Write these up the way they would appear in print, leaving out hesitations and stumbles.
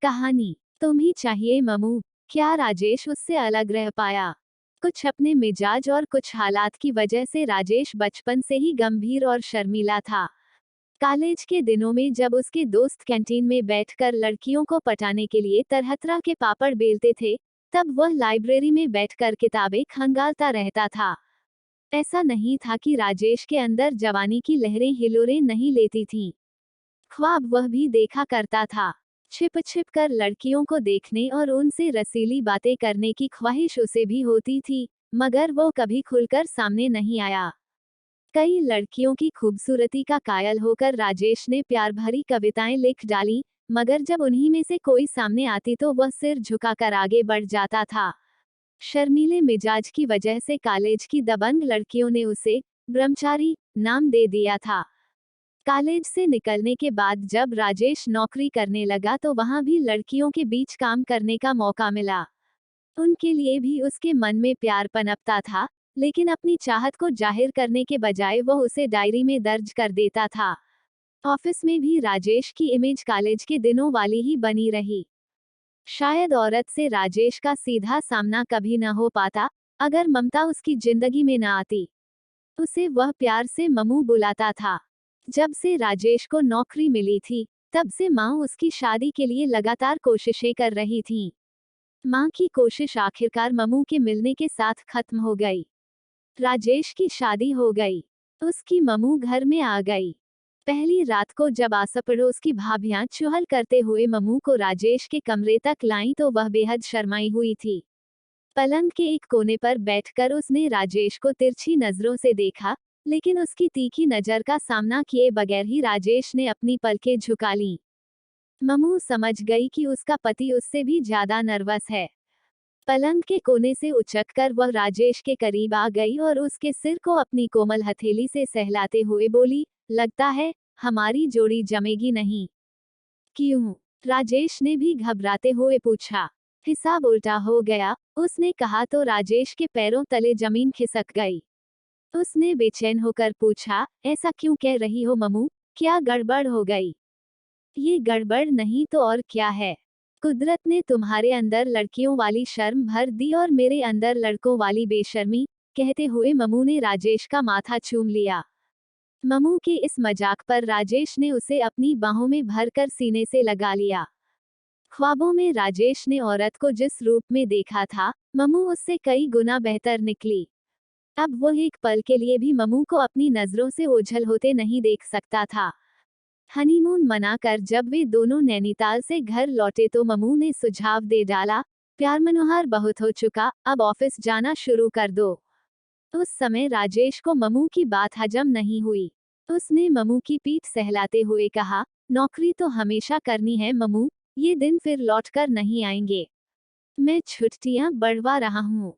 कहानी तुम ही चाहिए ममू। क्या राजेश उससे अलग रह पाया? कुछ अपने मिजाज और कुछ हालात की वजह से राजेश बचपन से ही गंभीर और शर्मीला था। कॉलेज के दिनों में जब उसके दोस्त कैंटीन में बैठकर लड़कियों को पटाने के लिए तरह तरह के पापड़ बेलते थे, तब वह लाइब्रेरी में बैठकर किताबें खंगालता रहता था। ऐसा नहीं था कि राजेश के अंदर जवानी की लहरें हिलोरें नहीं लेती थीं। ख्वाब वह भी देखा करता था। छिप छिप कर लड़कियों को देखने और उनसे रसीली बातें करने की ख्वाहिश उसे भी होती थी, मगर वो कभी खुलकर सामने नहीं आया। कई लड़कियों की खूबसूरती का कायल होकर राजेश ने प्यार भरी कविताएं लिख डाली, मगर जब उन्हीं में से कोई सामने आती तो वह सिर झुकाकर आगे बढ़ जाता था। शर्मीले मिजाज की वजह से कॉलेज की दबंग लड़कियों ने उसे ब्रह्मचारी नाम दे दिया था। कॉलेज से निकलने के बाद जब राजेश नौकरी करने लगा तो वहां भी लड़कियों के बीच काम करने का मौका मिला। उनके लिए भी उसके मन में प्यार पनपता था, लेकिन अपनी चाहत को जाहिर करने के बजाय वह उसे डायरी में दर्ज कर देता था। ऑफिस में भी राजेश की इमेज कॉलेज के दिनों वाली ही बनी रही। शायद औरत से राजेश का सीधा सामना कभी न हो पाता, अगर ममता उसकी जिंदगी में न आती। उसे वह प्यार से ममू बुलाता था। जब से राजेश को नौकरी मिली थी, तब से माँ उसकी शादी के लिए लगातार कोशिशें कर रही थीं। माँ की कोशिश आखिरकार ममू के मिलने के साथ खत्म हो गई। राजेश की शादी हो गई। उसकी ममू घर में आ गई। पहली रात को जब आस पड़ोस की भाभियां चुहल करते हुए ममू को राजेश के कमरे तक लाईं तो वह बेहद शर्माई हुई थी। पलंग के एक कोने पर बैठकर उसने राजेश को तिरछी नजरों से देखा, लेकिन उसकी तीखी नजर का सामना किए बगैर ही राजेश ने अपनी पलकें झुका लीं। ममू समझ गई कि उसका पति उससे भी ज्यादा नर्वस है। पलंग के कोने से उचककर वह राजेश के करीब आ गई और उसके सिर को अपनी कोमल हथेली से सहलाते हुए बोली, लगता है हमारी जोड़ी जमेगी नहीं। क्यों? राजेश ने भी घबराते हुए पूछा। हिसाब उल्टा हो गया, उसने कहा तो राजेश के पैरों तले जमीन खिसक गई। उसने बेचैन होकर पूछा, ऐसा क्यों कह रही हो ममू? क्या गड़बड़ हो गई? ये गड़बड़ नहीं तो और क्या है? कुदरत ने तुम्हारे अंदर लड़कियों वाली शर्म भर दी और मेरे अंदर लड़कों वाली बेशर्मी। कहते हुए ममू ने राजेश का माथा चूम लिया। ममू के इस मजाक पर राजेश ने उसे अपनी बाहों में भरकर सीने से लगा लिया। ख्वाबों में राजेश ने औरत को जिस रूप में देखा था, ममू उससे कई गुना बेहतर निकली। अब वह एक पल के लिए भी ममू को अपनी नजरों से ओझल होते नहीं देख सकता था। हनीमून मनाकर जब वे दोनों नैनीताल से घर लौटे तो ममू ने सुझाव दे डाला, प्यार मनोहर बहुत हो चुका, अब ऑफिस जाना शुरू कर दो। उस समय राजेश को ममू की बात हजम नहीं हुई। उसने ममू की पीठ सहलाते हुए कहा, नौकरी तो हमेशा करनी है ममू, ये दिन फिर लौटकर नहीं आएंगे। मैं छुट्टियां बढ़वा रहा हूँ।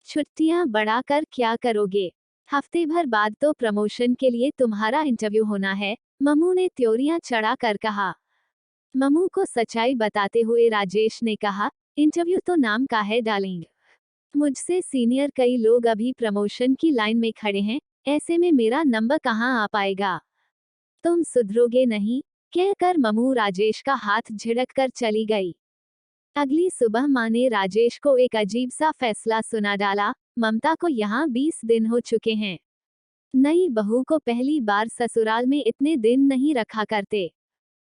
छुट्टियां बढ़ाकर क्या करोगे? हफ्ते भर बाद तो प्रमोशन के लिए तुम्हारा इंटरव्यू होना है, ममू ने त्योरियां चढ़ा कर कहा। ममू को सच्चाई बताते हुए राजेश ने कहा, इंटरव्यू तो नाम का है डार्लिंग। मुझसे सीनियर कई लोग अभी प्रमोशन की लाइन में खड़े हैं, ऐसे में मेरा नंबर कहाँ आ पाएगा? तुम सुधरोगे नहीं, कहकर ममू राजेश का हाथ झिड़क कर चली गई। अगली सुबह माँ ने राजेश को एक अजीब सा फैसला सुना डाला, ममता को यहाँ 20 दिन हो चुके हैं। नई बहू को पहली बार ससुराल में इतने दिन नहीं रखा करते।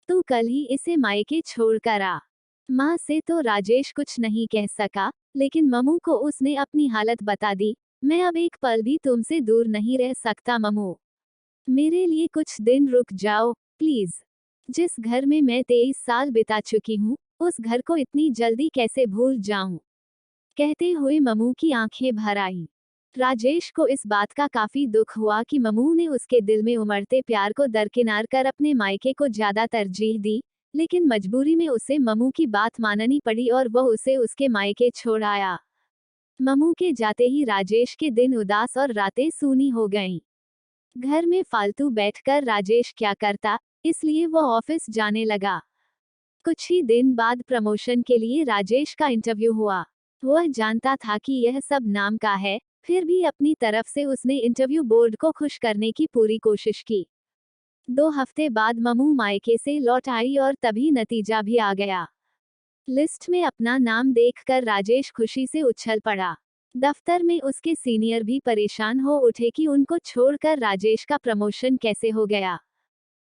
तू कल ही इसे मायके छोड़ कर आ। माँ से तो राजेश कुछ नहीं कह सका, लेकिन ममू को उसने अपनी हालत बता दी। मैं अब एक पल भी तुमसे दूर नहीं रह सकता ममू। मेरे लिए कुछ दिन रुक जाओ, प्लीज। जिस घर में मैं 23 साल बिता चुकी हूँ, उस घर को इतनी जल्दी कैसे भूल जाऊं? कहते हुए ममू की आंखें भर आईं। राजेश को इस बात का काफी दुख हुआ कि ममू ने उसके दिल में उमड़ते प्यार को दरकिनार कर अपने मायके को ज्यादा तरजीह दी, लेकिन मजबूरी में उसे ममू की बात माननी पड़ी और वह उसे उसके मायके छोड़ आया। ममू के जाते ही राजेश के दिन उदास और रातें सूनी हो गईं। घर में फालतू बैठकर राजेश क्या करता, इसलिए वह ऑफिस जाने लगा। कुछ ही दिन बाद प्रमोशन के लिए राजेश का इंटरव्यू हुआ। वह जानता था कि यह सब नाम का है, फिर भी अपनी तरफ से उसने इंटरव्यू बोर्ड को खुश करने की पूरी कोशिश की। 2 हफ्ते बाद ममू मायके से लौट आई और तभी नतीजा भी आ गया। लिस्ट में अपना नाम देखकर राजेश खुशी से उछल पड़ा। दफ्तर में उसके सीनियर भी परेशान हो उठे कि उनको छोड़कर राजेश का प्रमोशन कैसे हो गया।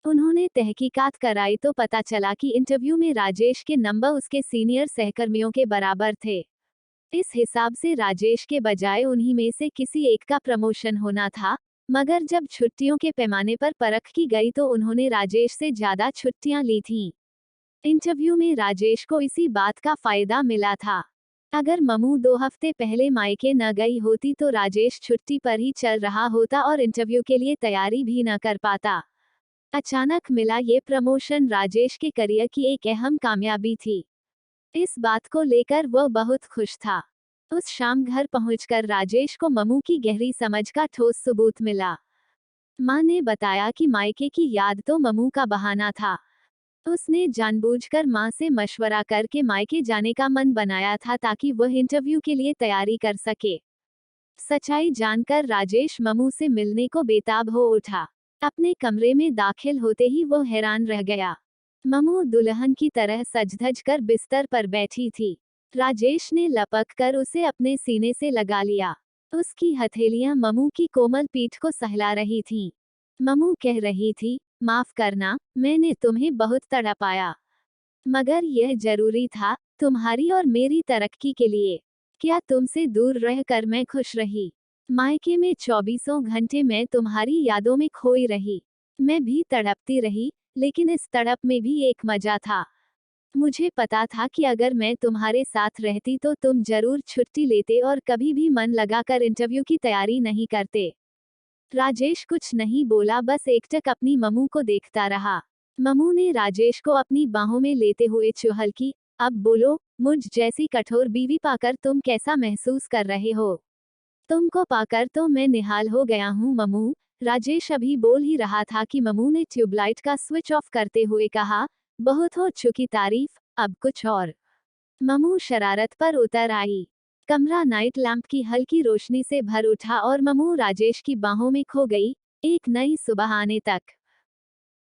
उन्होंने तहकीकात कराई तो पता चला कि इंटरव्यू में राजेश के नंबर उसके सीनियर सहकर्मियों के बराबर थे। इस हिसाब से राजेश के बजाय उन्हीं में से किसी एक का प्रमोशन होना था, मगर जब छुट्टियों के पैमाने पर परख की गई तो उन्होंने राजेश से ज्यादा छुट्टियां ली थीं। इंटरव्यू में राजेश को इसी बात का फायदा मिला था। अगर ममू 2 हफ्ते पहले मायके न गई होती तो राजेश छुट्टी पर ही चल रहा होता और इंटरव्यू के लिए तैयारी भी न कर पाता। अचानक मिला ये प्रमोशन राजेश के करियर की एक अहम कामयाबी थी। इस बात को लेकर वह बहुत खुश था। उस शाम घर पहुंचकर राजेश को ममू की गहरी समझ का ठोस सबूत मिला। मां ने बताया कि मायके की याद तो ममू का बहाना था। उसने जानबूझकर मां से मशवरा करके मायके जाने का मन बनाया था ताकि वह इंटरव्यू के लिए तैयारी कर सके। सच्चाई जानकर राजेश ममू से मिलने को बेताब हो उठा। अपने कमरे में दाखिल होते ही वो हैरान रह गया। ममू दुल्हन की तरह सज-धज कर बिस्तर पर बैठी थी। राजेश ने लपक कर उसे अपने सीने से लगा लिया। उसकी हथेलियां ममू की कोमल पीठ को सहला रही थीं। ममू कह रही थी, माफ करना, मैंने तुम्हें बहुत तड़पाया। मगर यह जरूरी था, तुम्हारी और मेरी तरक्की के लिए। क्या तुमसे दूर रहकर मैं खुश रही? मायके में 24 घंटे मैं तुम्हारी यादों में खोई रही। मैं भी तड़पती रही, लेकिन इस तड़प में भी एक मजा था। मुझे पता था कि अगर मैं तुम्हारे साथ रहती तो तुम जरूर छुट्टी लेते और कभी भी मन लगाकर इंटरव्यू की तैयारी नहीं करते। राजेश कुछ नहीं बोला, बस एकटक अपनी ममू को देखता रहा। ममू ने राजेश को अपनी बाहों में लेते हुए चुहल की, अब बोलो, मुझ जैसी कठोर बीवी पाकर तुम कैसा महसूस कर रहे हो? तुमको पाकर तो मैं निहाल हो गया हूँ ममू। राजेश अभी बोल ही रहा था कि ममू ने ट्यूबलाइट का स्विच ऑफ करते हुए कहा, बहुत हो चुकी तारीफ, अब कुछ और। ममू शरारत पर उतर आई। कमरा नाइट लैंप की हल्की रोशनी से भर उठा और ममू राजेश की बाहों में खो गई, एक नई सुबह आने तक।